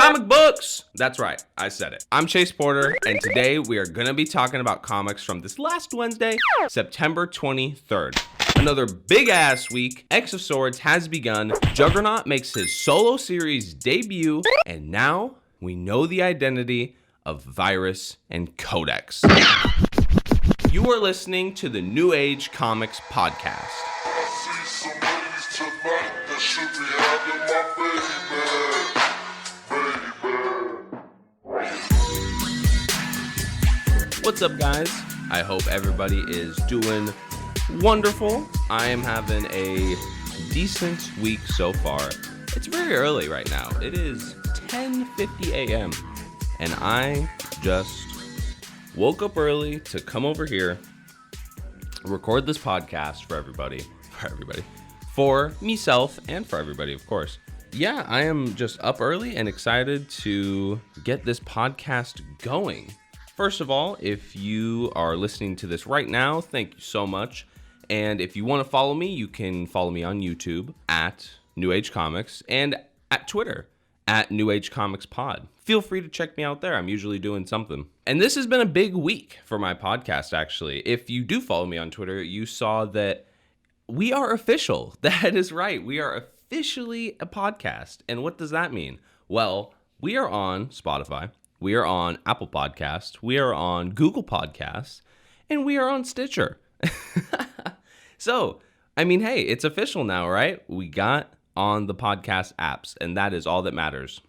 Comic books! That's right, I said it. I'm Chase Porter, and today we are gonna be talking about comics from this last Wednesday, September 23rd. Another big-ass week. X of Swords has begun. Juggernaut makes his solo series debut, and now we know the identity of Virus and CODEX. You are listening to the New Age Comics Podcast. What's up, guys? I hope everybody is doing wonderful. I am having a decent week so far. It's very early right now. It is 10:50 a.m. and I just woke up early to come over here, record this podcast for myself and for everybody, of course. Yeah, I am just up early and excited to get this podcast going. First of all, if you are listening to this right now, thank you so much. And if you want to follow me, you can follow me on YouTube at New Age Comics and at Twitter at New Age Comics Pod. Feel free to check me out there. I'm usually doing something. And this has been a big week for my podcast, actually. If you do follow me on Twitter, you saw that we are official. That is right. We are officially a podcast. And what does that mean? Well, we are on Spotify. We are on Apple Podcasts, we are on Google Podcasts, and we are on Stitcher. So, I mean, hey, it's official now, right? We got on the podcast apps, and that is all that matters.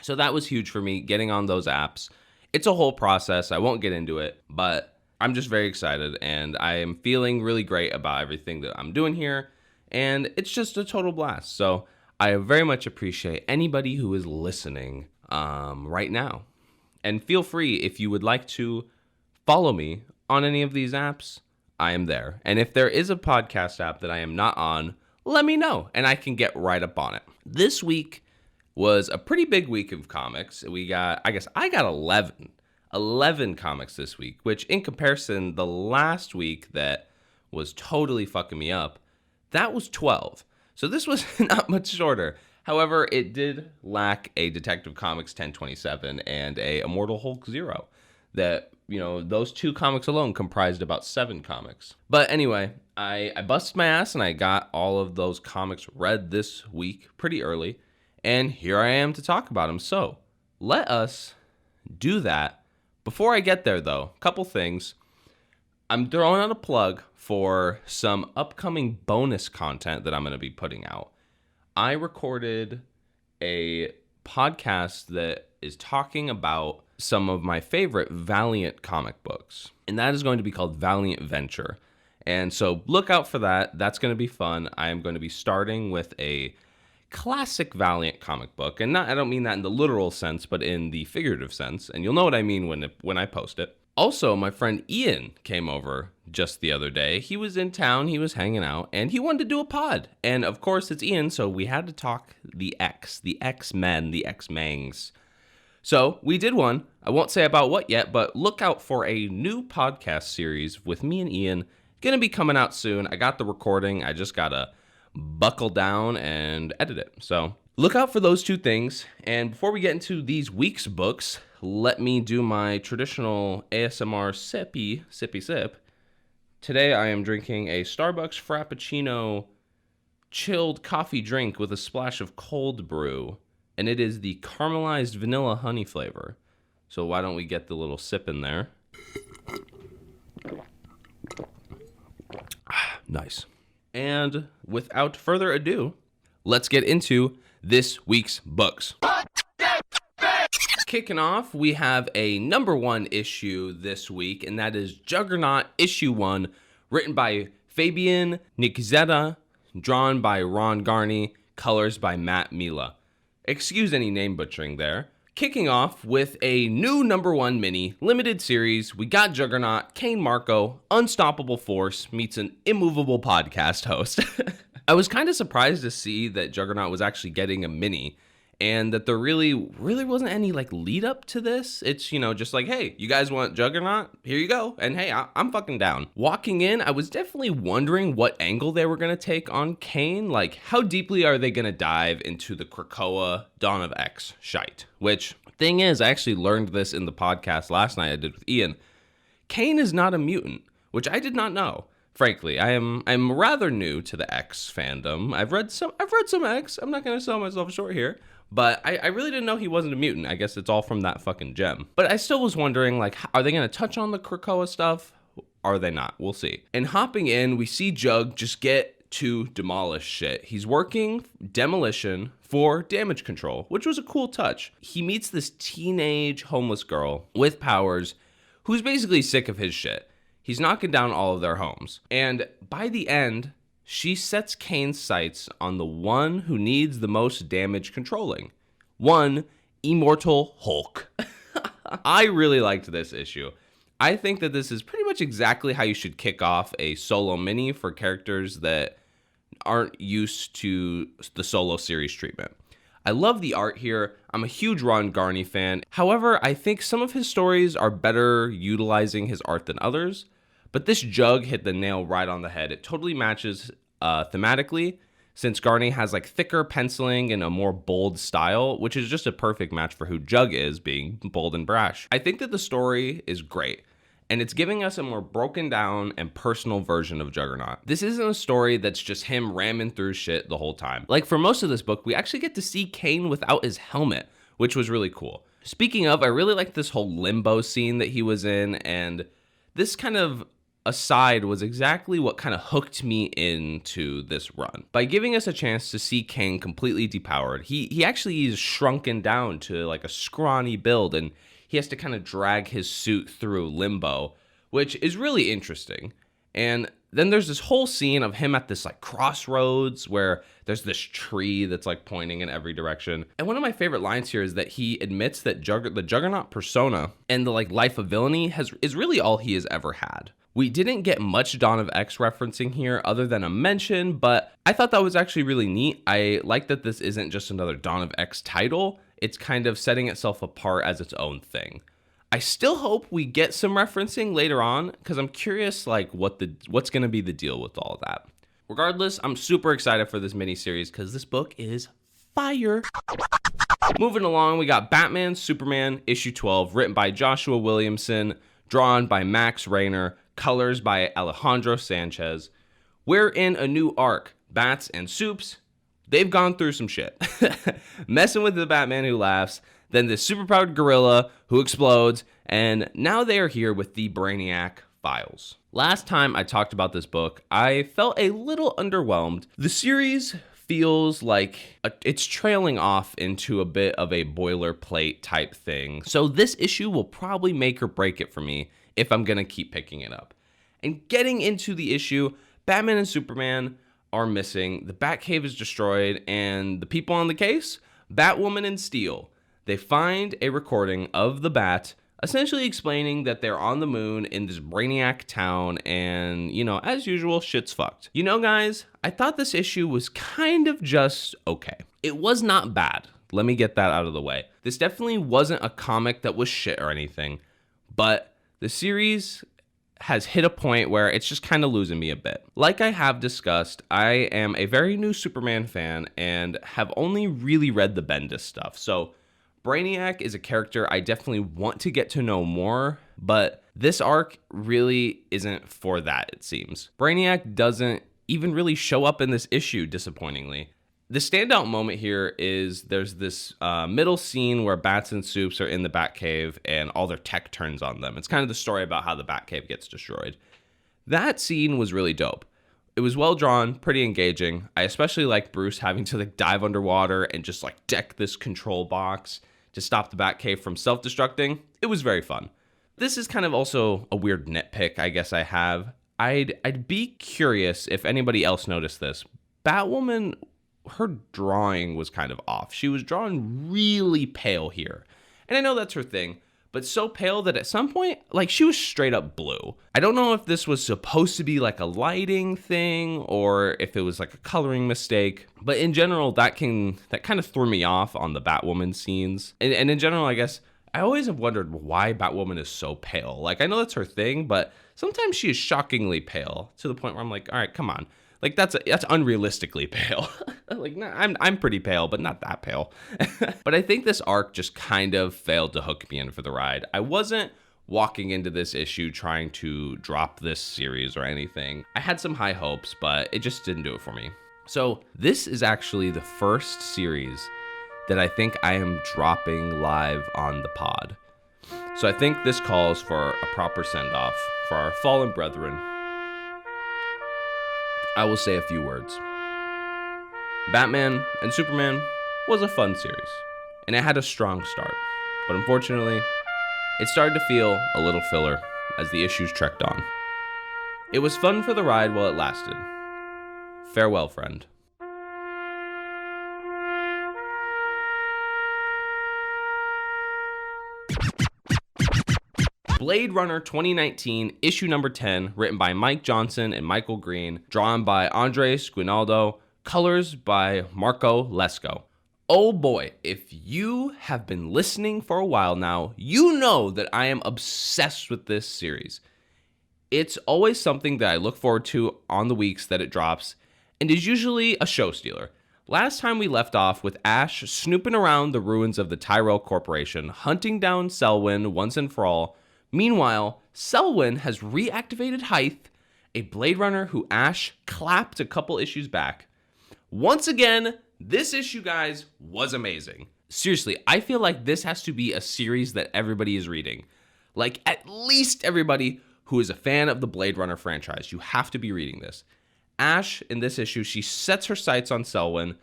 So that was huge for me, getting on those apps. It's a whole process. I won't get into it, but I'm just very excited, and I am feeling really great about everything that I'm doing here, and it's just a total blast. So I very much appreciate anybody who is listening right now. And feel free, if you would like to follow me on any of these apps, I am there. And if there is a podcast app that I am not on, let me know, and I can get right up on it. This week was a pretty big week of comics. I got 11 comics this week, which in comparison, the last week that was totally fucking me up, that was 12. So this was not much shorter. However, it did lack a Detective Comics 1027 and a Immortal Hulk 0. That, those two comics alone comprised about 7 comics. But anyway, I busted my ass and I got all of those comics read this week pretty early. And here I am to talk about them. So let us do that. Before I get there, though, a couple things. I'm throwing out a plug for some upcoming bonus content that I'm going to be putting out. I recorded a podcast that is talking about some of my favorite Valiant comic books, and that is going to be called Valiant Venture. And so look out for that. That's going to be fun. I am going to be starting with a classic Valiant comic book, and I don't mean that in the literal sense, but in the figurative sense, and you'll know what I mean when I post it. Also, my friend Ian came over just the other day. He was in town, he was hanging out, and he wanted to do a pod. And of course, it's Ian, so we had to talk the X-Men, the X-Mangs. So we did one. I won't say about what yet, but look out for a new podcast series with me and Ian. Gonna be coming out soon. I got the recording. I just gotta buckle down and edit it. So look out for those two things. And before we get into these week's books, let me do my traditional ASMR sippy sip. Today I am drinking a Starbucks Frappuccino chilled coffee drink with a splash of cold brew, and it is the caramelized vanilla honey flavor. So why don't we get the little sip in there? Nice. And without further ado, let's get into this week's books. Kicking off, we have a number 1 issue this week, and that is Juggernaut issue 1, written by Fabian Nicieza, drawn by Ron Garney, colors by Matt Mila. Excuse any name butchering there. Kicking off with a new number 1 mini limited series, we got Juggernaut, Kane Marco, unstoppable force meets an immovable podcast host. I was kind of surprised to see that Juggernaut was actually getting a mini. and that there really wasn't any like lead up to this. It's, just like, hey, you guys want Juggernaut? Here you go. And hey, I'm fucking down. Walking in, I was definitely wondering what angle they were going to take on Kane. Like, how deeply are they going to dive into the Krakoa Dawn of X shite? Which, thing is, I actually learned this in the podcast last night I did with Ian. Kane is not a mutant, which I did not know. Frankly, I'm rather new to the X fandom. I've read some X. I'm not going to sell myself short here. But I really didn't know he wasn't a mutant. I guess it's all from that fucking gem. But I still was wondering, like, are they going to touch on the Krakoa stuff? Are they not? We'll see. And hopping in, we see Jug just get to demolish shit. He's working demolition for damage control, which was a cool touch. He meets this teenage homeless girl with powers who's basically sick of his shit. He's knocking down all of their homes. And by the end, she sets Kane's sights on the one who needs the most damage controlling. One, Immortal Hulk. I really liked this issue. I think that this is pretty much exactly how you should kick off a solo mini for characters that aren't used to the solo series treatment. I love the art here. I'm a huge Ron Garney fan. However, I think some of his stories are better utilizing his art than others. But this Jug hit the nail right on the head. It totally matches thematically, since Garney has like thicker penciling and a more bold style, which is just a perfect match for who Jug is, being bold and brash. I think that the story is great, and it's giving us a more broken down and personal version of Juggernaut. This isn't a story that's just him ramming through shit the whole time. Like, for most of this book, we actually get to see Kane without his helmet, which was really cool. Speaking of, I really liked this whole limbo scene that he was in, and this kind of aside was exactly what kind of hooked me into this run. By giving us a chance to see Kane completely depowered, he actually is shrunken down to like a scrawny build, and he has to kind of drag his suit through limbo, which is really interesting. And then there's this whole scene of him at this like crossroads where there's this tree that's like pointing in every direction. And one of my favorite lines here is that he admits that the Juggernaut persona and the like life of villainy is really all he has ever had. We didn't get much Dawn of X referencing here other than a mention, but I thought that was actually really neat. I like that this isn't just another Dawn of X title. It's kind of setting itself apart as its own thing. I still hope we get some referencing later on, because I'm curious like what's going to be the deal with all of that. Regardless, I'm super excited for this miniseries because this book is fire. Moving along, we got Batman Superman issue 12, written by Joshua Williamson, drawn by Max Raynor, colors by Alejandro Sanchez. We're in a new arc. Bats and Soups, they've gone through some shit. Messing with the Batman who laughs, then the superpowered gorilla who explodes, and now they are here with the Brainiac files. Last time I talked about this book, I felt a little underwhelmed. The series feels like it's trailing off into a bit of a boilerplate type thing. So this issue will probably make or break it for me if I'm gonna keep picking it up. And getting into the issue, Batman and Superman are missing, the Batcave is destroyed, and the people on the case, Batwoman and Steel. They find a recording of the Bat, essentially explaining that they're on the moon in this Brainiac town, and, as usual, shit's fucked. Guys, I thought this issue was kind of just okay. It was not bad. Let me get that out of the way. This definitely wasn't a comic that was shit or anything, but the series has hit a point where it's just kind of losing me a bit. Like I have discussed, I am a very new Superman fan and have only really read the Bendis stuff. So Brainiac is a character I definitely want to get to know more, but this arc really isn't for that, it seems. Brainiac doesn't even really show up in this issue, disappointingly. The standout moment here is there's this middle scene where Bats and Soups are in the Batcave and all their tech turns on them. It's kind of the story about how the Batcave gets destroyed. That scene was really dope. It was well drawn, pretty engaging. I especially like Bruce having to dive underwater and just deck this control box to stop the Batcave from self-destructing. It was very fun. This is kind of also a weird nitpick I guess I have. I'd be curious if anybody else noticed this. Batwoman, her drawing was kind of off. She was drawn really pale here. And I know that's her thing, but so pale that at some point, like, she was straight up blue. I don't know if this was supposed to be like a lighting thing or if it was like a coloring mistake, but in general, that kind of threw me off on the Batwoman scenes. And in general, I guess, I always have wondered why Batwoman is so pale. Like, I know that's her thing, but sometimes she is shockingly pale to the point where I'm like, all right, come on. Like, that's unrealistically pale. Like, nah, I'm pretty pale, but not that pale. But I think this arc just kind of failed to hook me in for the ride. I wasn't walking into this issue trying to drop this series or anything. I had some high hopes, but it just didn't do it for me. So this is actually the first series that I think I am dropping live on the pod. So I think this calls for a proper send-off for our fallen brethren. I will say a few words. Batman and Superman was a fun series, and it had a strong start, but unfortunately, it started to feel a little filler as the issues trekked on. It was fun for the ride while it lasted. Farewell, friend. Blade Runner 2019, issue number 10, written by Mike Johnson and Michael Green, drawn by Andres Guinaldo, colors by Marco Lesko. Oh boy, if you have been listening for a while now, you know that I am obsessed with this series. It's always something that I look forward to on the weeks that it drops, and is usually a show stealer. Last time we left off with Ash snooping around the ruins of the Tyrell Corporation, hunting down Selwyn once and for all. Meanwhile, Selwyn has reactivated Hythe, a Blade Runner who Ash clapped a couple issues back. Once again, this issue, guys, was amazing. Seriously, I feel like this has to be a series that everybody is reading. Like, at least everybody who is a fan of the Blade Runner franchise. You have to be reading this. Ash, in this issue, she sets her sights on Selwyn,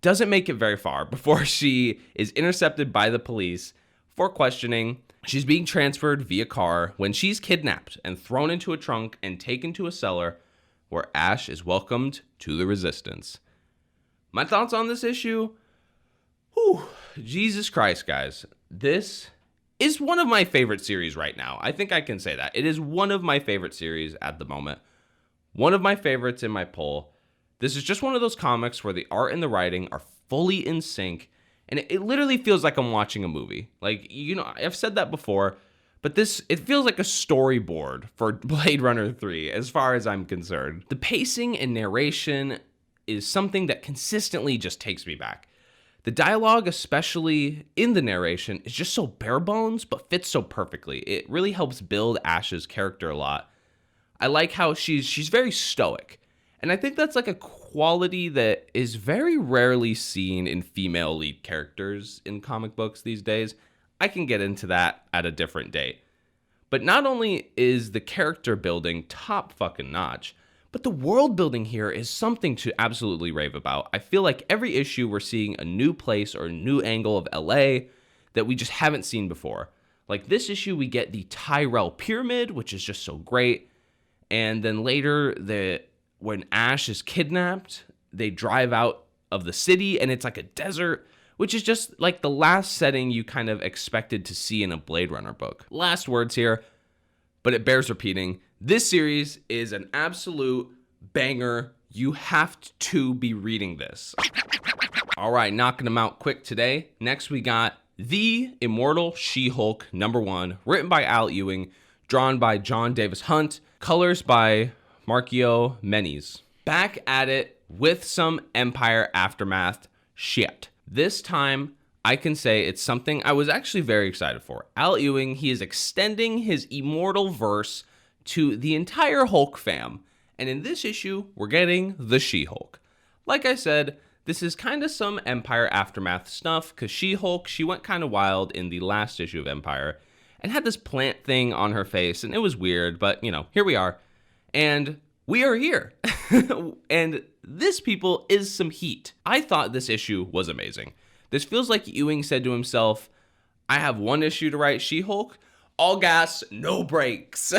doesn't make it very far before she is intercepted by the police for questioning. She's being transferred via car when she's kidnapped and thrown into a trunk and taken to a cellar where Ash is welcomed to the Resistance. My thoughts on this issue? Whew, Jesus Christ, guys. This is one of my favorite series right now. I think I can say that. It is one of my favorite series at the moment. One of my favorites in my poll. This is just one of those comics where the art and the writing are fully in sync. And it literally feels like I'm watching a movie. Like, you know, I've said that before, but it feels like a storyboard for Blade Runner 3 as far as I'm concerned. The pacing and narration is something that consistently just takes me back. The dialogue, especially in the narration, is just so bare bones, but fits so perfectly. It really helps build Ash's character a lot. I like how she's very stoic. And I think that's like a quality that is very rarely seen in female lead characters in comic books these days. I can get into that at a different date. But not only is the character building top fucking notch, but the world building here is something to absolutely rave about. I feel like every issue we're seeing a new place or a new angle of LA that we just haven't seen before. Like this issue, we get the Tyrell Pyramid, which is just so great. And then later, when Ash is kidnapped, they drive out of the city and it's like a desert, which is just like the last setting you kind of expected to see in a Blade Runner book. Last words here, but it bears repeating. This series is an absolute banger. You have to be reading this. All right, knocking them out quick today. Next, we got The Immortal She-Hulk #1, written by Al Ewing, drawn by John Davis Hunt, colors by Marcio Menes. Back at it with some Empire Aftermath shit. This time, I can say it's something I was actually very excited for. Al Ewing, he is extending his Immortal verse to the entire Hulk fam. And in this issue, we're getting the She-Hulk. Like I said, this is kind of some Empire Aftermath stuff, because She-Hulk, she went kind of wild in the last issue of Empire, and had this plant thing on her face, and it was weird, but, you know, here we are. And we are here. And this, people, is some heat. I thought this issue was amazing. This feels like Ewing said to himself, I have one issue to write She-Hulk, all gas, no brakes.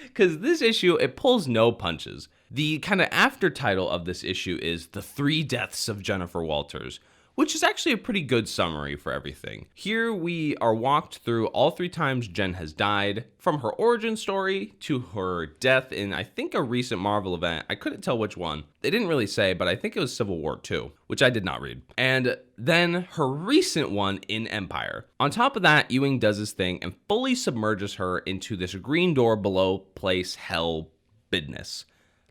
Because this issue, it pulls no punches. The kind of after title of this issue is The 3 Deaths of Jennifer Walters, which is actually a pretty good summary for everything. Here we are walked through all 3 times Jen has died, from her origin story to her death in, I think, a recent Marvel event. I couldn't tell which one. They didn't really say, but I think it was Civil War II, which I did not read. And then her recent one in Empire. On top of that, Ewing does his thing and fully submerges her into this green door below place hell business.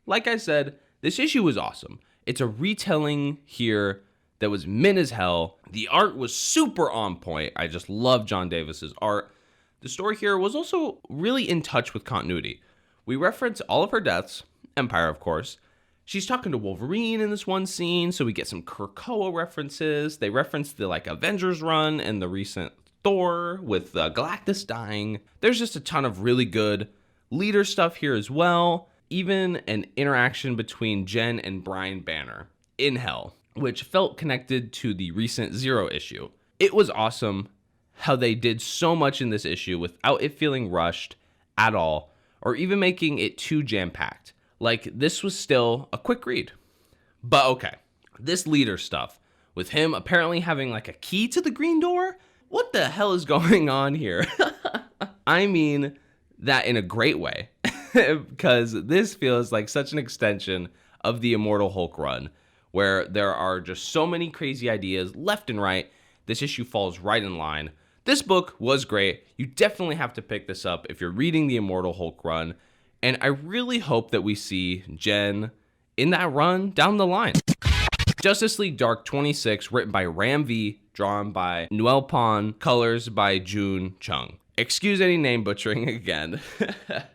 Like I said, this issue was awesome. It's a retelling here that was mint as hell. The art was super on point. I just love John Davis's art. The story here was also really in touch with continuity. We reference all of her deaths, Empire of course. She's talking to Wolverine in this one scene, so we get some Krakoa references. They reference the Avengers run and the recent Thor with Galactus dying. There's just a ton of really good leader stuff here as well. Even an interaction between Jen and Brian Banner in Hell, which felt connected to the recent Zero issue. It was awesome how they did so much in this issue without it feeling rushed at all, or even making it too jam-packed. This was still a quick read. But okay, this leader stuff, with him apparently having a key to the green door? What the hell is going on here? I mean that in a great way, because this feels like such an extension of the Immortal Hulk run, where there are just so many crazy ideas left and right. This issue falls right in line. This book was great. You definitely have to pick this up if you're reading the Immortal Hulk run. And I really hope that we see Jen in that run down the line. Justice League Dark 26, written by Ram V, drawn by Noel Pon, colors by June Chung. Excuse any name butchering again.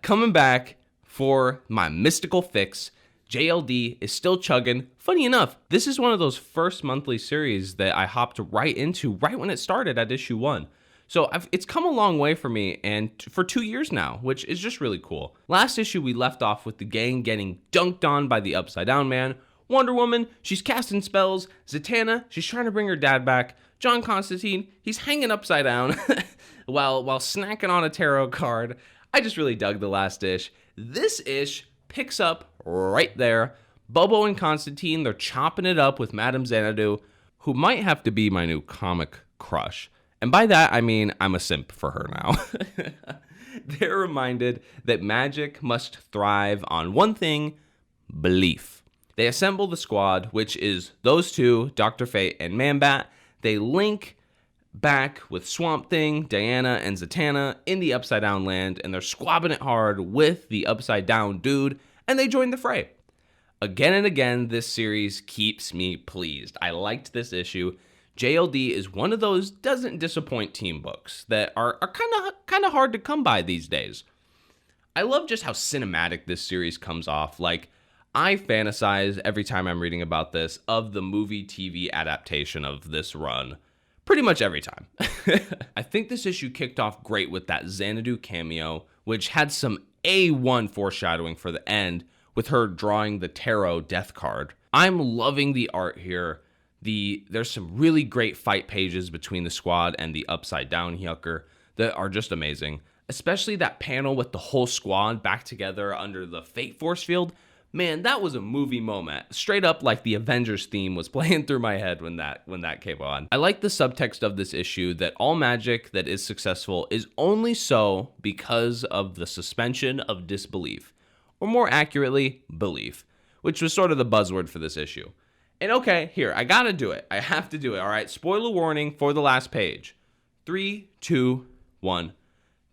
Coming back for my mystical fix, JLD is still chugging. Funny enough, this is one of those first monthly series that I hopped right into right when it started at issue 1. So it's come a long way for me, and for 2 years now, which is just really cool. Last issue, we left off with the gang getting dunked on by the Upside Down Man. Wonder Woman, she's casting spells. Zatanna, she's trying to bring her dad back. John Constantine, he's hanging upside down while snacking on a tarot card. I just really dug the last ish. This ish picks up right there. Bobo and Constantine, they're chopping it up with Madame Xanadu, who might have to be my new comic crush. And by that, I mean I'm a simp for her now. They're reminded that magic must thrive on one thing, belief. They assemble the squad, which is those two, Dr. Fate and Man-Bat. They link back with Swamp Thing, Diana, and Zatanna in the Upside Down land, and they're squabbing it hard with the Upside Down dude, and they join the fray. Again and again, this series keeps me pleased. I liked this issue. JLD is one of those doesn't disappoint team books that are kind of hard to come by these days. I love just how cinematic this series comes off. I fantasize every time I'm reading about this of the movie TV adaptation of this run. Pretty much every time. I think this issue kicked off great with that Xanadu cameo, which had some A1 foreshadowing for the end with her drawing the tarot death card. I'm loving the art here. There's some really great fight pages between the squad and the Upside Down Yucker that are just amazing. Especially that panel with the whole squad back together under the Fate Force field. Man, that was a movie moment. Straight up like the Avengers theme was playing through my head when that came on. I like the subtext of this issue that all magic that is successful is only so because of the suspension of disbelief. Or more accurately, belief. Which was sort of the buzzword for this issue. And okay, here, I gotta do it. I have to do it, all right? Spoiler warning for the last page. 3, 2, 1.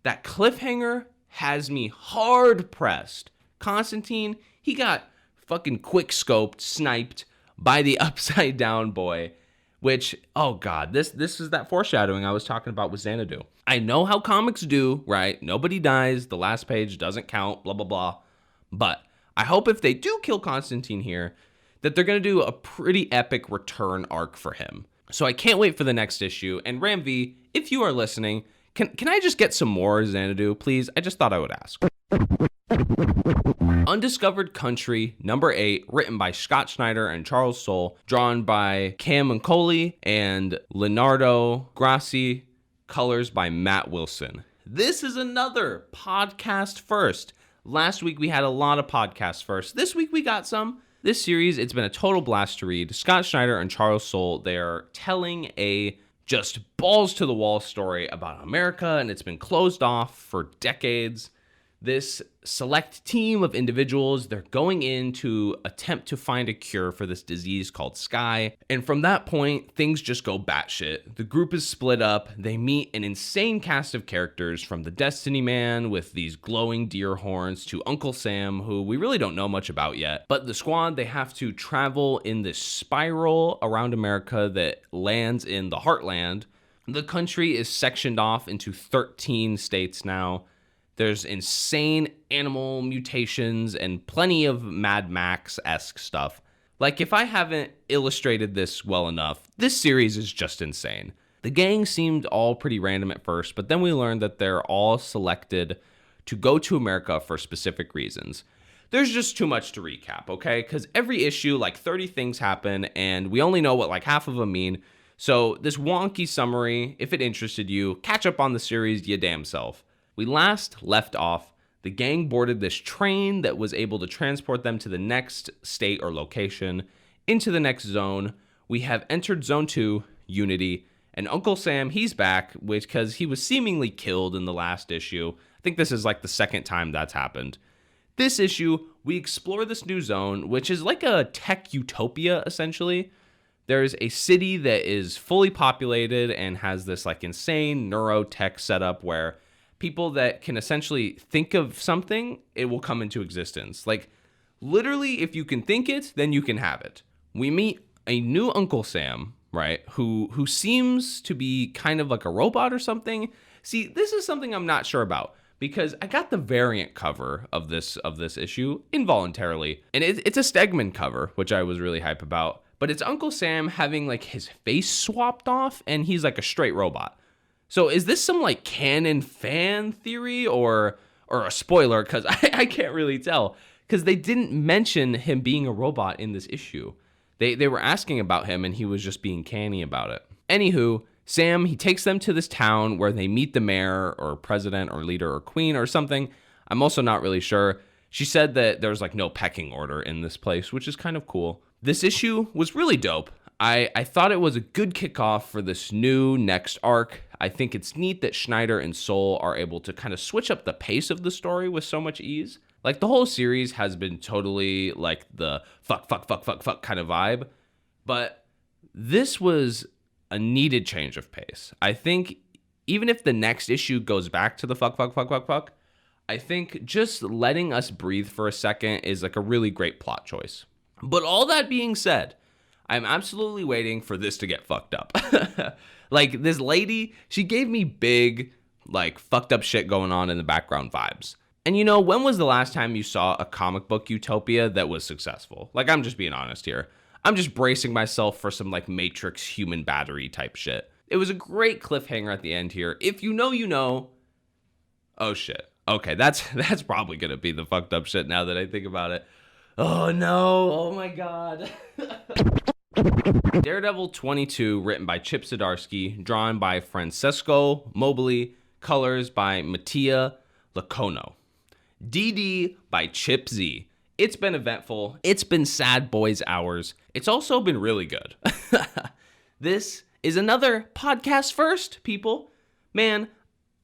That cliffhanger has me hard pressed. Constantine, he got fucking quick scoped, sniped by the Upside Down boy. Which, oh god, this is that foreshadowing I was talking about with Xanadu. I know how comics do, right? Nobody dies, the last page doesn't count, blah, blah, blah. But I hope if they do kill Constantine here, that they're going to do a pretty epic return arc for him. So I can't wait for the next issue. And Ram V, if you are listening, can I just get some more Xanadu, please? I just thought I would ask. Undiscovered Country, number 8, written by Scott Snyder and Charles Soule, drawn by Cam Macaulay and Leonardo Grassi, colors by Matt Wilson. This is another podcast first. Last week we had a lot of podcasts first. This week we got some. This series, it's been a total blast to read. Scott Snyder and Charles Soule, they're telling a just balls to the wall story about America, and it's been closed off for decades. This select team of individuals, they're going in to attempt to find a cure for this disease called Sky. And from that point, things just go batshit. The group is split up. They meet an insane cast of characters, from the Destiny Man with these glowing deer horns to Uncle Sam, who we really don't know much about yet. But the squad, they have to travel in this spiral around America that lands in the Heartland. The country is sectioned off into 13 states now. There's insane animal mutations and plenty of Mad Max-esque stuff. Like, if I haven't illustrated this well enough, this series is just insane. The gang seemed all pretty random at first, but then we learned that they're all selected to go to America for specific reasons. There's just too much to recap, okay? Because every issue, like 30 things happen, and we only know what like half of them mean. So this wonky summary, if it interested you, catch up on the series your damn self. We last left off, the gang boarded this train that was able to transport them to the next state or location, into the next zone. We have entered Zone 2, Unity, and Uncle Sam, he's back, because he was seemingly killed in the last issue. I think this is like the second time that's happened. This issue, we explore this new zone, which is like a tech utopia, essentially. There's a city that is fully populated and has this like insane neurotech setup where people that can essentially think of something, it will come into existence. Like, literally, if you can think it, then you can have it. We meet a new Uncle Sam, right, who seems to be kind of like a robot or something. See, this is something I'm not sure about, because I got the variant cover of this issue involuntarily, and it's a Stegman cover, which I was really hype about. But it's Uncle Sam having like his face swapped off, and he's like a straight robot. So is this some like canon fan theory or a spoiler? Because I can't really tell. Because they didn't mention him being a robot in this issue. They were asking about him, and he was just being canny about it. Anywho, Sam, he takes them to this town where they meet the mayor or president or leader or queen or something. I'm also not really sure. She said that there's like no pecking order in this place, which is kind of cool. This issue was really dope. I thought it was a good kickoff for this new next arc. I think it's neat that Schneider and Soule are able to kind of switch up the pace of the story with so much ease. Like, the whole series has been totally like the fuck kind of vibe. But this was a needed change of pace. I think even if the next issue goes back to the fuck, I think just letting us breathe for a second is like a really great plot choice. But all that being said, I'm absolutely waiting for this to get fucked up. Like, this lady, she gave me big, like, fucked up shit going on in the background vibes. And you know, when was the last time you saw a comic book utopia that was successful? Like, I'm just being honest here. I'm just bracing myself for some, like, Matrix human battery type shit. It was a great cliffhanger at the end here. If you know, you know. Oh, shit. Okay, that's probably gonna be the fucked up shit now that I think about it. Oh, no. Oh, my God. Daredevil 22, written by Chip Zdarsky, drawn by Francesco Mobili, colors by Mattia Lacono. DD by Chip Z. It's been eventful. It's been sad boys hours. It's also been really good. This is another podcast first, people. Man,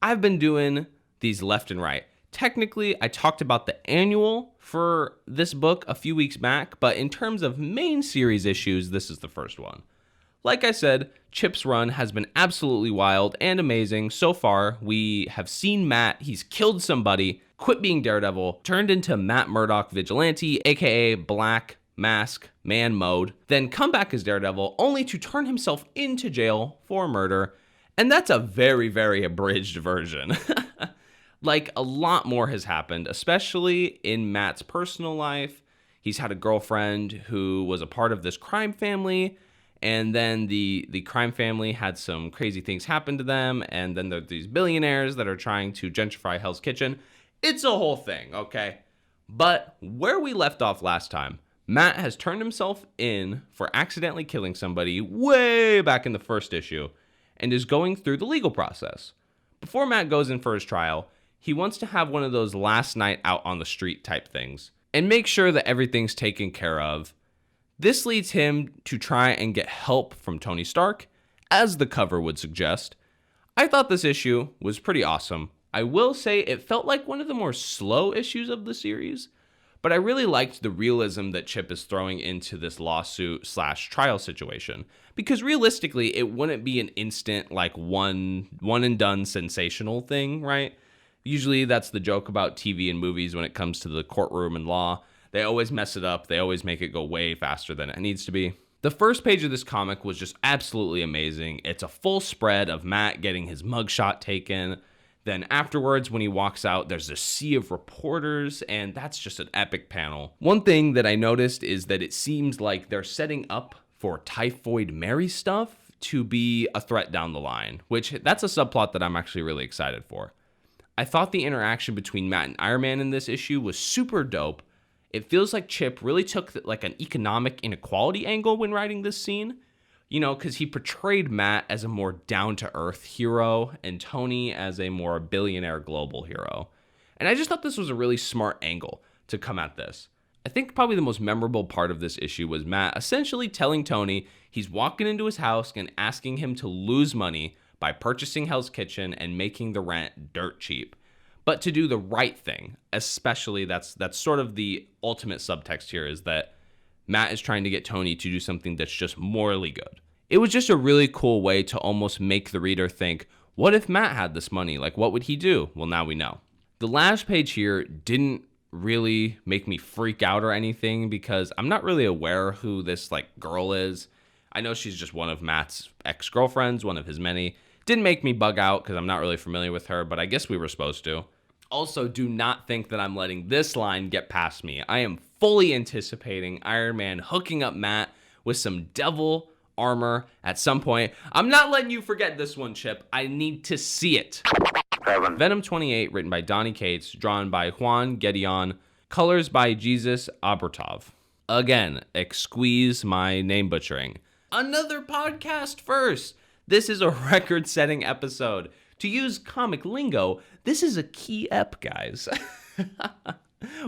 I've been doing these left and right. Technically, I talked about the annual for this book a few weeks back, but in terms of main series issues, this is the first one. Like I said, Chip's run has been absolutely wild and amazing. So far, we have seen Matt, he's killed somebody, quit being Daredevil, turned into Matt Murdock Vigilante, aka Black Mask Man Mode, then come back as Daredevil, only to turn himself into jail for murder. And that's a very, very abridged version. Like, a lot more has happened, especially in Matt's personal life. He's had a girlfriend who was a part of this crime family, and then the crime family had some crazy things happen to them, and then there's these billionaires that are trying to gentrify Hell's Kitchen. It's a whole thing, okay? But where we left off last time, Matt has turned himself in for accidentally killing somebody way back in the first issue, and is going through the legal process. Before Matt goes in for his trial, he wants to have one of those last night out on the street type things. and make sure that everything's taken care of. This leads him to try and get help from Tony Stark, as the cover would suggest. I thought this issue was pretty awesome. I will say it felt like one of the more slow issues of the series, but I really liked the realism that Chip is throwing into this lawsuit/trial situation, because realistically, it wouldn't be an instant, like one and done sensational thing, right? Usually that's the joke about TV and movies when it comes to the courtroom and law. They always mess it up. They always make it go way faster than it needs to be. The first page of this comic was just absolutely amazing. It's a full spread of Matt getting his mugshot taken. Then afterwards, when he walks out, there's a sea of reporters, and that's just an epic panel. One thing that I noticed is that it seems like they're setting up for Typhoid Mary stuff to be a threat down the line, which that's a subplot that I'm actually really excited for. I thought the interaction between Matt and Iron Man in this issue was super dope. It feels like Chip really took like an economic inequality angle when writing this scene, you know, because he portrayed Matt as a more down-to-earth hero and Tony as a more billionaire global hero. And I just thought this was a really smart angle to come at this. I think probably the most memorable part of this issue was Matt essentially telling Tony he's walking into his house and asking him to lose money by purchasing Hell's Kitchen and making the rent dirt cheap, but to do the right thing. Especially that's sort of the ultimate subtext here, is that Matt is trying to get Tony to do something that's just morally good. It was just a really cool way to almost make the reader think, what if Matt had this money? Like, what would he do? Well, now we know. The last page here didn't really make me freak out or anything, because I'm not really aware who this like girl is. I know she's just one of Matt's ex-girlfriends, one of his many. Didn't make me bug out because I'm not really familiar with her, but I guess we were supposed to. Also, do not think that I'm letting this line get past me. I am fully anticipating Iron Man hooking up Matt with some devil armor at some point. I'm not letting you forget this one, Chip. I need to see it. Venom 28, written by Donny Cates, drawn by Juan Gedeon, colors by Jesus Abertov. Again, excuse my name butchering. Another podcast first. This is a record-setting episode. To use comic lingo, this is a key ep, guys.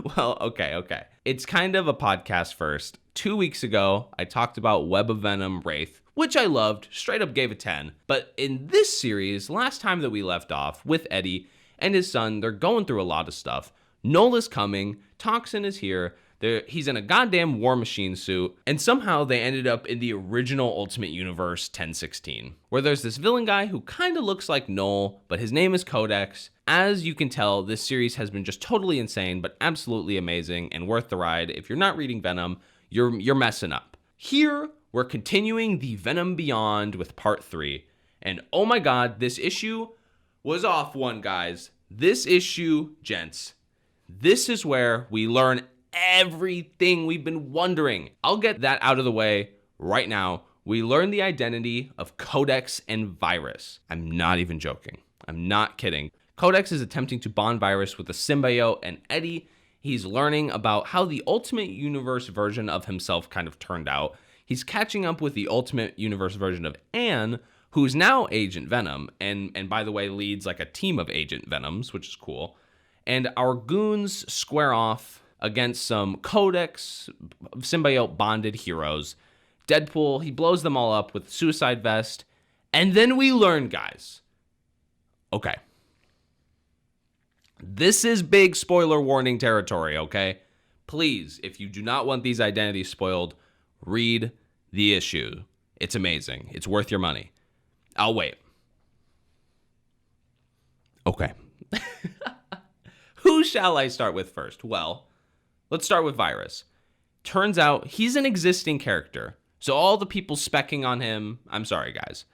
Well, okay. It's kind of a podcast first. 2 weeks ago, I talked about Web of Venom Wraith, which I loved, straight up gave a 10. But in this series, last time that we left off with Eddie and his son, they're going through a lot of stuff. Nola's coming, Toxin is here, he's in a goddamn War Machine suit, and somehow they ended up in the original Ultimate Universe 1016, where there's this villain guy who kind of looks like Noel, but his name is Codex. As you can tell, this series has been just totally insane, but absolutely amazing and worth the ride. If you're not reading Venom, you're messing up. Here, we're continuing the Venom Beyond with part 3, and oh my god, this issue was off one, guys. This issue, gents, this is where we learn everything we've been wondering. I'll get that out of the way right now. We learn the identity of Codex and Virus. I'm not even joking. I'm not kidding. Codex is attempting to bond Virus with a symbiote, and Eddie, he's learning about how the Ultimate Universe version of himself kind of turned out. He's catching up with the Ultimate Universe version of Anne, who's now Agent Venom, and by the way, leads like a team of Agent Venoms, which is cool. And our goons square off against some Codex symbiote bonded heroes. Deadpool, he blows them all up with suicide vest. And then we learn, guys. Okay. This is big spoiler warning territory, okay? Please, if you do not want these identities spoiled, read the issue. It's amazing. It's worth your money. I'll wait. Okay. Who shall I start with first? Well, let's start with Virus. Turns out he's an existing character. So all the people specking on him, I'm sorry, guys.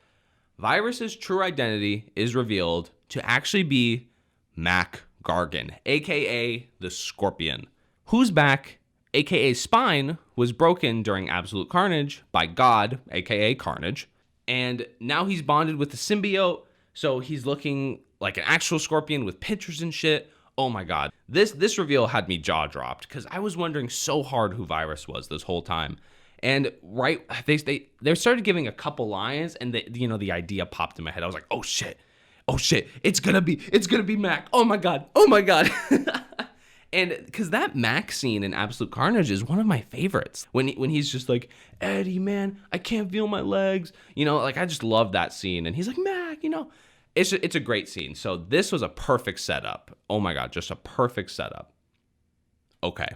Virus's true identity is revealed to actually be Mac Gargan, aka the Scorpion, whose back, aka spine, was broken during Absolute Carnage by God, aka Carnage. And now he's bonded with the symbiote, so he's looking like an actual Scorpion with pictures and shit. Oh my god. This reveal had me jaw dropped because I was wondering so hard who Virus was this whole time. And right, they started giving a couple lines, and the idea popped in my head. I was like, oh shit, it's gonna be Mac. Oh my god. And because that Mac scene in Absolute Carnage is one of my favorites. When he's just like, Eddie, man, I can't feel my legs. Like I just love that scene. And he's like, Mac, it's a great scene. So this was a perfect setup. Oh my God, just a perfect setup. Okay,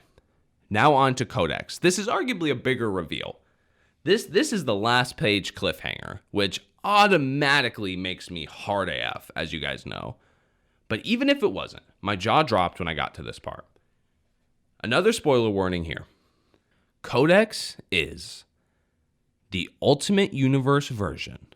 now on to CODEX. This is arguably a bigger reveal. This is the last page cliffhanger, which automatically makes me hard AF, as you guys know. But even if it wasn't, my jaw dropped when I got to this part. Another spoiler warning here. CODEX is the Ultimate Universe version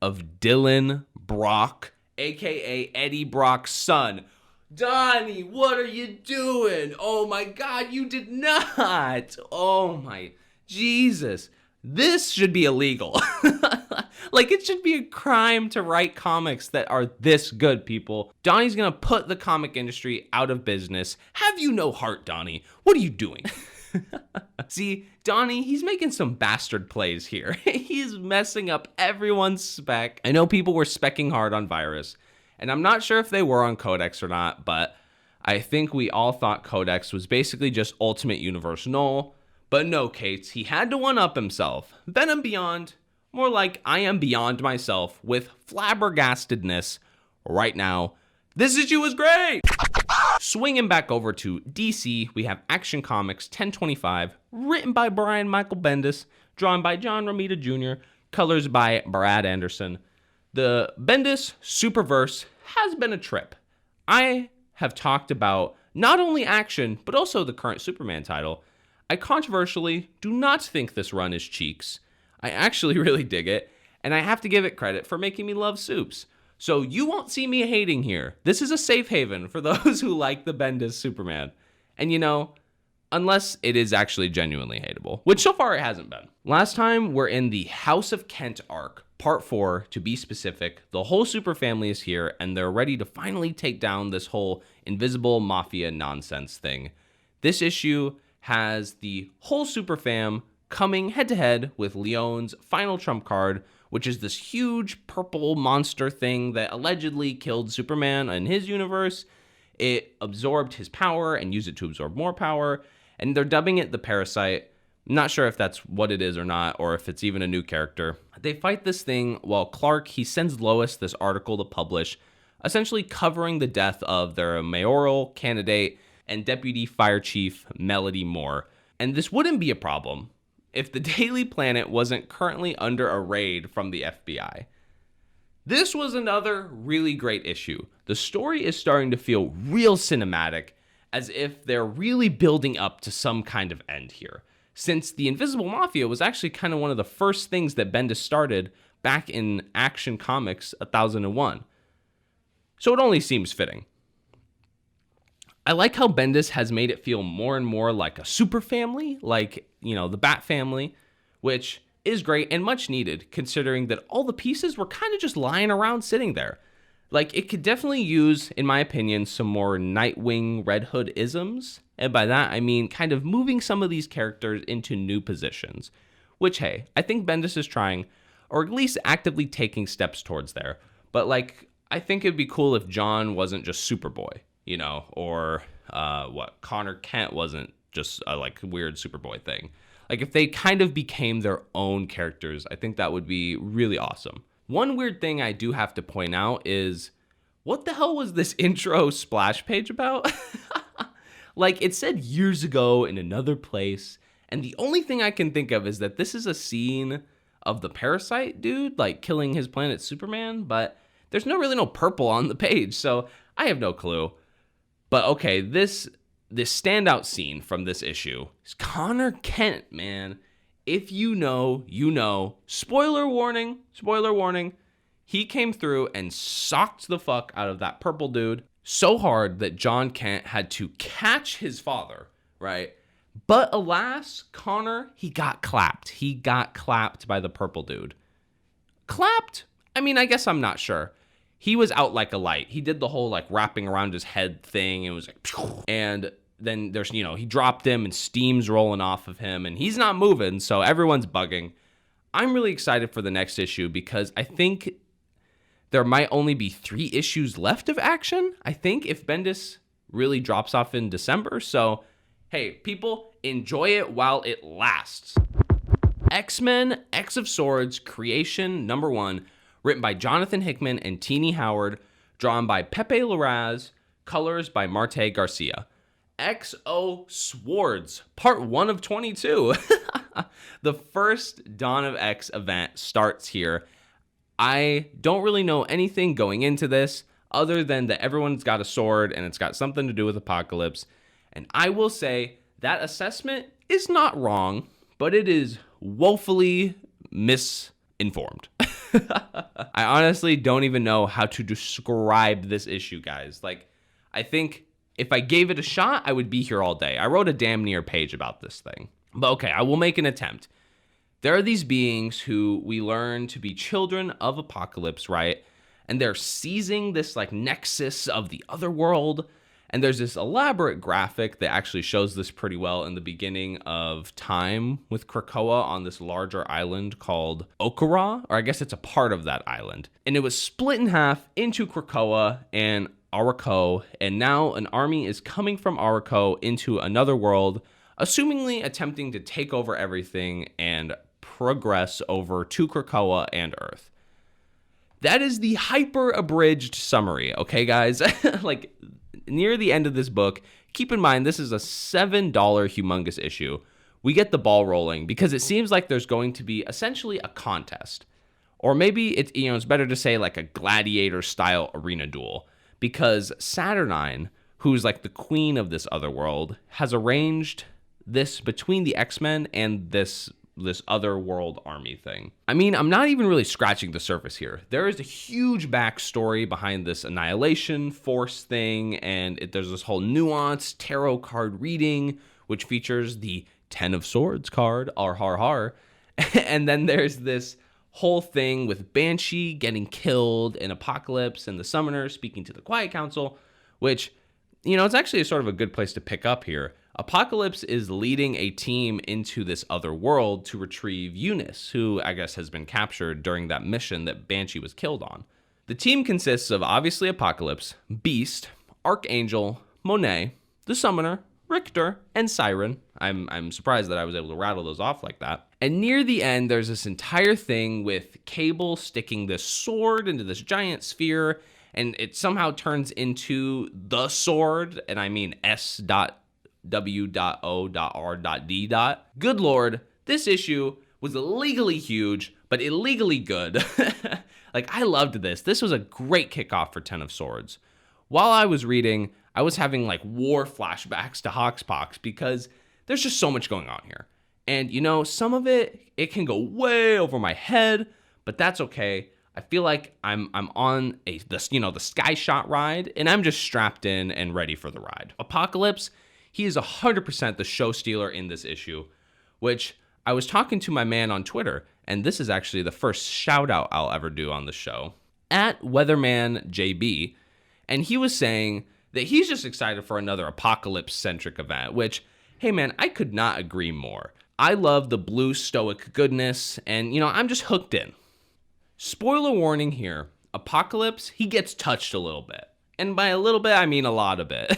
of Dylan Brock, aka Eddie Brock's son. Donnie, what are you doing? Oh my God, you did not. Oh my Jesus. This should be illegal. Like, it should be a crime to write comics that are this good, people. Donnie's gonna put the comic industry out of business. Have you no heart, Donnie? What are you doing? See, Donnie, he's making some bastard plays here. He's messing up everyone's spec. I know people were specking hard on Virus, and I'm not sure if they were on CODEX or not, but I think we all thought CODEX was basically just Ultimate Universe null. But no, Kates, he had to one-up himself. Venom Beyond, more like I am beyond myself with flabbergastedness right now. This issue was great! Swinging back over to DC, we have Action Comics 1025, written by Brian Michael Bendis, drawn by John Romita Jr., colors by Brad Anderson. The Bendis Superverse has been a trip. I have talked about not only Action, but also the current Superman title. I controversially do not think this run is cheeks. I actually really dig it, and I have to give it credit for making me love Supes. So you won't see me hating here. This is a safe haven for those who like the Bendis Superman. And unless it is actually genuinely hateable, which so far it hasn't been. Last time, we're in the House of Kent arc, part 4 to be specific. The whole super family is here, and they're ready to finally take down this whole invisible mafia nonsense thing. This issue has the whole super fam coming head-to-head with Leon's final trump card, which is this huge purple monster thing that allegedly killed Superman in his universe. It absorbed his power and used it to absorb more power, and they're dubbing it the Parasite. I'm not sure if that's what it is or not, or if it's even a new character. They fight this thing while Clark, he sends Lois this article to publish, essentially covering the death of their mayoral candidate and Deputy Fire Chief Melody Moore. And this wouldn't be a problem if the Daily Planet wasn't currently under a raid from the FBI. This was another really great issue. The story is starting to feel real cinematic, as if they're really building up to some kind of end here, since the Invisible Mafia was actually kind of one of the first things that Bendis started back in Action Comics 1001. So it only seems fitting. I like how Bendis has made it feel more and more like a super family, like, the Bat family, which is great and much needed, considering that all the pieces were kind of just lying around sitting there. Like, it could definitely use, in my opinion, some more Nightwing Red Hood isms, and by that I mean kind of moving some of these characters into new positions, which, hey, I think Bendis is trying, or at least actively taking steps towards there. But, I think it'd be cool if John wasn't just Superboy, or Connor Kent wasn't just a weird Superboy thing. If they kind of became their own characters, I think that would be really awesome. One weird thing I do have to point out is, what the hell was this intro splash page about? It said years ago in another place, and the only thing I can think of is that this is a scene of the Parasite dude, killing his planet Superman, but there's no purple on the page, so I have no clue. But okay, this standout scene from this issue is Connor Kent, man. If you know, you know. Spoiler warning. He came through and socked the fuck out of that purple dude so hard that John Kent had to catch his father, right? But alas, Connor, he got clapped. He got clapped by the purple dude. Clapped? I mean, I guess I'm not sure. He was out like a light. He did the whole wrapping around his head thing. It was like, and then there's, he dropped him and steam's rolling off of him and he's not moving. So everyone's bugging. I'm really excited for the next issue because I think there might only be 3 issues left of Action. I think if Bendis really drops off in December. So, hey, people, enjoy it while it lasts. X-Men X of Swords Creation number 1, written by Jonathan Hickman and Teenie Howard, drawn by Pepe Larraz, colors by Marte Garcia. XO Swords, part 1 of 22. The first Dawn of X event starts here. I don't really know anything going into this other than that everyone's got a sword and it's got something to do with Apocalypse. And I will say that assessment is not wrong, but it is woefully misinformed. I honestly don't even know how to describe this issue, guys. Like, I think if I gave it a shot, I would be here all day. I wrote a damn near page about this thing. But okay, I will make an attempt. There are these beings who we learn to be children of Apocalypse, right? And they're seizing this like nexus of the other world. And there's this elaborate graphic that actually shows this pretty well in the beginning of Time with Krakoa on this larger island called Okara, or I guess it's a part of that island. And it was split in half into Krakoa and Arakko, and now an army is coming from Arakko into another world, assumingly attempting to take over everything and progress over to Krakoa and Earth. That is the hyper-abridged summary, okay, guys? Like, near the end of this book, keep in mind this is a $7 humongous issue. We get the ball rolling because it seems like there's going to be essentially a contest. Or maybe it's better to say like a gladiator-style arena duel, because Saturnine, who's like the queen of this other world, has arranged this between the X-Men and this other world army thing. I mean, I'm not even really scratching the surface here. There is a huge backstory behind this Annihilation Force thing, and there's this whole nuanced tarot card reading, which features the 10 of Swords card, har har har. And then there's this whole thing with Banshee getting killed in Apocalypse and the Summoner speaking to the Quiet Council, which, it's actually sort of a good place to pick up here. Apocalypse is leading a team into this other world to retrieve Eunice, who I guess has been captured during that mission that Banshee was killed on. The team consists of obviously Apocalypse, Beast, Archangel, Monet, the Summoner, Richter, and Siren. I'm surprised that I was able to rattle those off like that. And near the end, there's this entire thing with Cable sticking this sword into this giant sphere, and it somehow turns into the sword, and I mean S.W.O.R.D. Good Lord, this issue was illegally huge, but illegally good. Like, I loved this. This was a great kickoff for 10 of Swords. While I was reading, I was having like war flashbacks to Hoxpox because there's just so much going on here. And some of it can go way over my head, but that's okay. I feel like I'm on the Sky Shot ride, and I'm just strapped in and ready for the ride. Apocalypse, he is 100% the show stealer in this issue, which I was talking to my man on Twitter, and this is actually the first shout out I'll ever do on the show, at WeathermanJB, and he was saying that he's just excited for another Apocalypse-centric event, which, hey man, I could not agree more. I love the blue stoic goodness, and I'm just hooked in. Spoiler warning here, Apocalypse, he gets touched a little bit. And by a little bit, I mean a lot of it.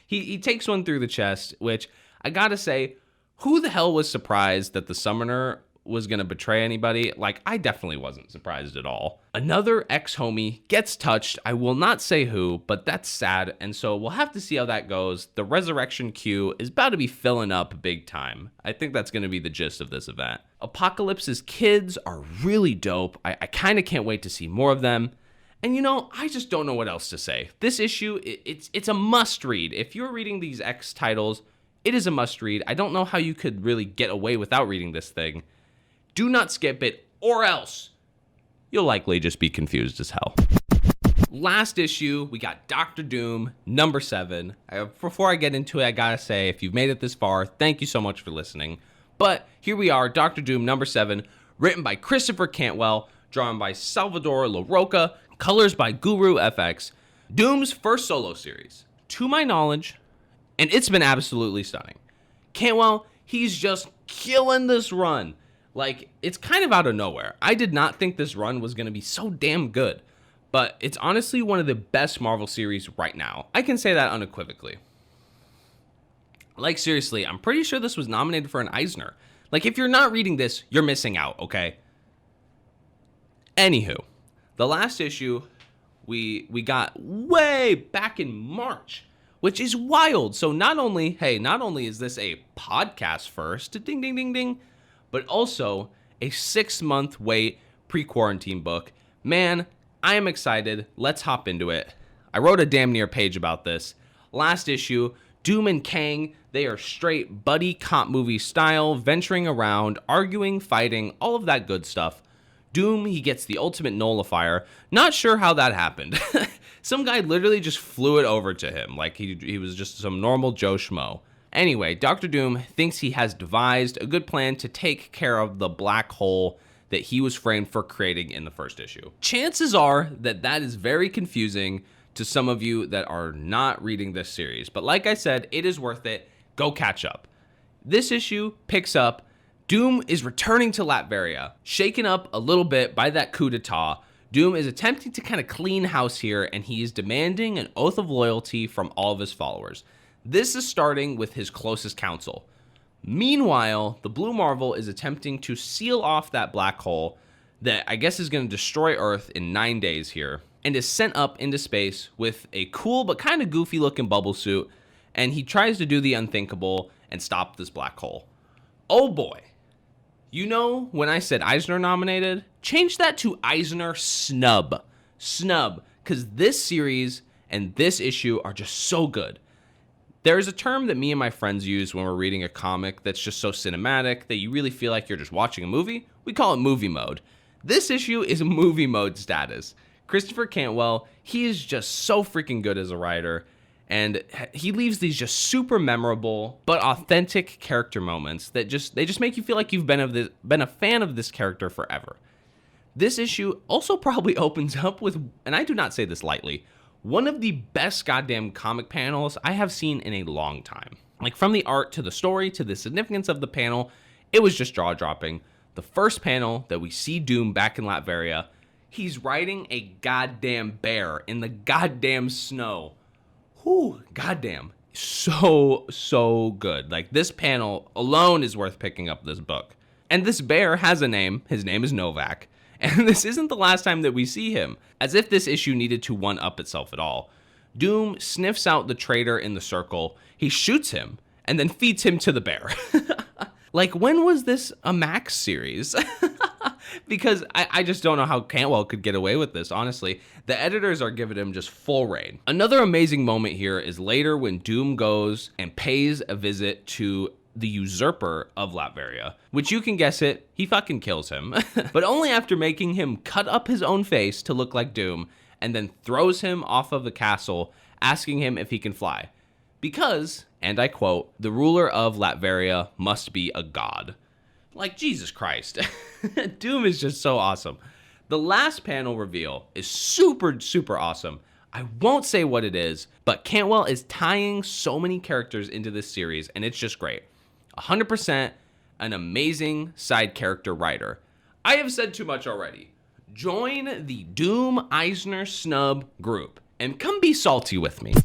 He takes one through the chest, which I gotta say, who the hell was surprised that the Summoner was gonna betray anybody? Like, I definitely wasn't surprised at all. Another ex-homie gets touched. I will not say who, but that's sad, and so we'll have to see how that goes. The resurrection queue is about to be filling up big time. I think that's gonna be the gist of this event. Apocalypse's kids are really dope. I kind of can't wait to see more of them. And I just don't know what else to say. This issue, it's a must read. If you're reading these X titles, it is a must read. I don't know how you could really get away without reading this thing. Do not skip it, or else you'll likely just be confused as hell. Last issue, we got Doctor Doom, number 7. Before I get into it, I gotta say, if you've made it this far, thank you so much for listening. But here we are, Doctor Doom, number 7, written by Christopher Cantwell, drawn by Salvador LaRocca, colors by Guru FX. Doom's first solo series, to my knowledge, and it's been absolutely stunning. Cantwell, he's just killing this run. Like, it's kind of out of nowhere. I did not think this run was going to be so damn good. But it's honestly one of the best Marvel series right now. I can say that unequivocally. Like, seriously, I'm pretty sure this was nominated for an Eisner. Like, if you're not reading this, you're missing out, okay? Anywho, the last issue we got way back in March, which is wild. So not only is this a podcast first, ding, ding, ding, ding, but also a 6-month wait pre-quarantine book. Man, I am excited. Let's hop into it. I wrote a damn near page about this. Last issue, Doom and Kang, they are straight buddy cop movie style, venturing around, arguing, fighting, all of that good stuff. Doom, he gets the ultimate nullifier. Not sure how that happened. Some guy literally just flew it over to him like he was just some normal Joe Schmo. Anyway, Dr. Doom thinks he has devised a good plan to take care of the black hole that he was framed for creating in the first issue. Chances are that is very confusing to some of you that are not reading this series. But like I said, it is worth it. Go catch up. This issue picks up. Doom is returning to Latveria, shaken up a little bit by that coup d'etat. Doom is attempting to kind of clean house here, and he is demanding an oath of loyalty from all of his followers. This is starting with his closest council. Meanwhile, the Blue Marvel is attempting to seal off that black hole that I guess is going to destroy Earth in 9 days here, and is sent up into space with a cool but kind of goofy looking bubble suit, and he tries to do the unthinkable and stop this black hole. Oh boy. You know, when I said Eisner nominated, change that to Eisner snub. Snub, because this series and this issue are just so good. There's a term that me and my friends use when we're reading a comic that's just so cinematic that you really feel like you're just watching a movie. We call it movie mode. This issue is movie mode status. Christopher Cantwell, he is just so freaking good as a writer. And he leaves these just super memorable but authentic character moments that they just make you feel like you've been a fan of this character forever. This issue also probably opens up with, and I do not say this lightly, one of the best goddamn comic panels I have seen in a long time. Like, from the art to the story to the significance of the panel, it was just jaw-dropping. The first panel that we see Doom back in Latveria, he's riding a goddamn bear in the goddamn snow. Whew, goddamn, so good. Like, this panel alone is worth picking up this book. And this bear has a name. His name is Novak. And this isn't the last time that we see him, as if this issue needed to one-up itself at all. Doom sniffs out the traitor in the circle, he shoots him, and then feeds him to the bear. Like, when was this a Max series? Because I just don't know how Cantwell could get away with this, honestly. The editors are giving him just full reign. Another amazing moment here is later when Doom goes and pays a visit to the usurper of Latveria, which you can guess it, he fucking kills him. But only after making him cut up his own face to look like Doom, and then throws him off of the castle, asking him if he can fly. Because, and I quote, the ruler of Latveria must be a god. Like, Jesus Christ. Doom is just so awesome. The last panel reveal is super awesome. I won't say what it is, but Cantwell is tying so many characters into this series, and it's just great. 100% an amazing side character writer. I have said too much already. Join the Doom Eisner snub group and come be salty with me.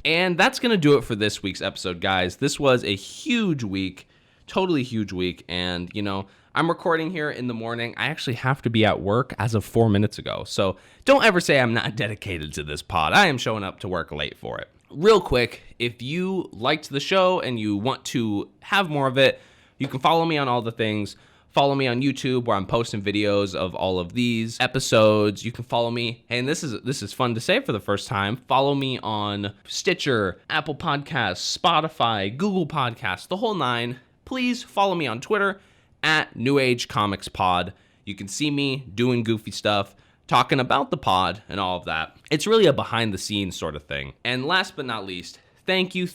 And that's going to do it for this week's episode, guys. This was a huge week, totally huge week. And, you know, I'm recording here in the morning. I actually have to be at work as of 4 minutes ago. So don't ever say I'm not dedicated to this pod. I am showing up to work late for it. Real quick, if you liked the show and you want to have more of it, you can follow me on all the things. Follow me on YouTube, where I'm posting videos of all of these episodes. You can follow me, and this is fun to say for the first time. Follow me on Stitcher, Apple Podcasts, Spotify, Google Podcasts, the whole nine. Please follow me on Twitter at New Age Comics Pod. You can see me doing goofy stuff, talking about the pod and all of that. It's really a behind the scenes sort of thing. And last but not least, thank you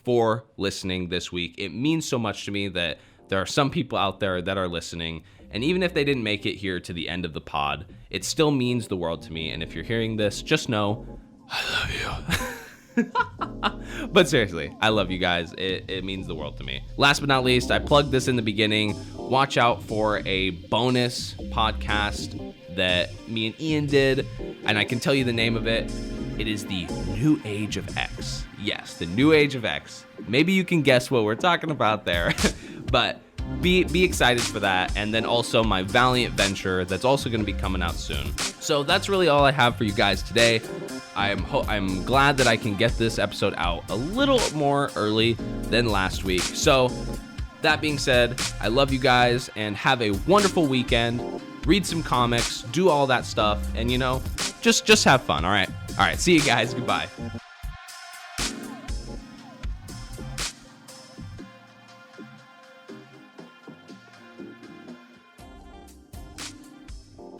for listening this week. It means so much to me that there are some people out there that are listening, and even if they didn't make it here to the end of the pod, it still means the world to me. And if you're hearing this, just know I love you. But seriously, I love you guys. It means the world to me. Last but not least, I plugged this in the beginning. Watch out for a bonus podcast that me and Ian did, and I can tell you the name of it. It is the New Age of X. Yes, the New Age of X. Maybe you can guess what we're talking about there, but be excited for that. And then also my Valiant venture that's also going to be coming out soon. So that's really all I have for you guys today. I'm glad that I can get this episode out a little more early than last week. So that being said, I love you guys and have a wonderful weekend. Read some comics, do all that stuff, and just have fun. All right. See you guys. Goodbye.